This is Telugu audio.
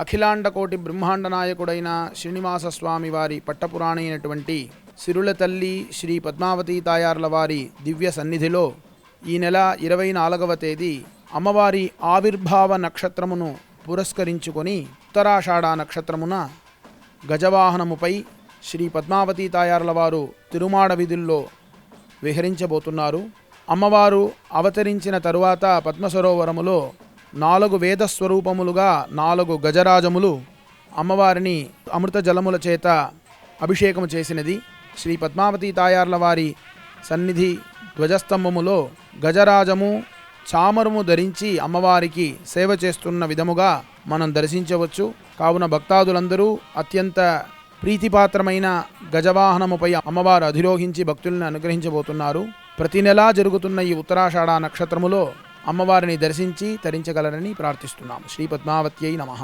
అఖిలాండకోటి బ్రహ్మాండ నాయకుడైన శ్రీనివాస స్వామి వారి పట్టపురాణి అయినటువంటి సిరుల తల్లి శ్రీ పద్మావతి తాయార్ల వారి దివ్య సన్నిధిలో ఈ నెల 24వ తేదీ అమ్మవారి ఆవిర్భావ నక్షత్రమును పురస్కరించుకొని ఉత్తరాషాఢ నక్షత్రమున గజవాహనముపై శ్రీ పద్మావతి తాయార్ల వారు తిరుమాడ వీధుల్లో విహరించబోతున్నారు. అమ్మవారు అవతరించిన తరువాత పద్మసరోవరములో 4 వేద స్వరూపములుగా 4 గజరాజములు అమ్మవారిని అమృత జలముల చేత అభిషేకము చేసినది. శ్రీ పద్మావతి తాయార్ల వారి సన్నిధి ధ్వజస్తంభములో గజరాజము చామరము ధరించి అమ్మవారికి సేవ చేస్తున్న విధముగా మనం దర్శించవచ్చు. కావున భక్తాదులందరూ అత్యంత ప్రీతిపాత్రమైన గజవాహనముపై అమ్మవారు అధిరోహించి భక్తులను అనుగ్రహించబోతున్నారు. ప్రతి నెలా జరుగుతున్న ఈ ఉత్తరాషాఢ నక్షత్రములో అమ్మవారిని దర్శించి తరించగలరని ప్రార్థిస్తున్నాము. శ్రీ పద్మావత్యై నమః.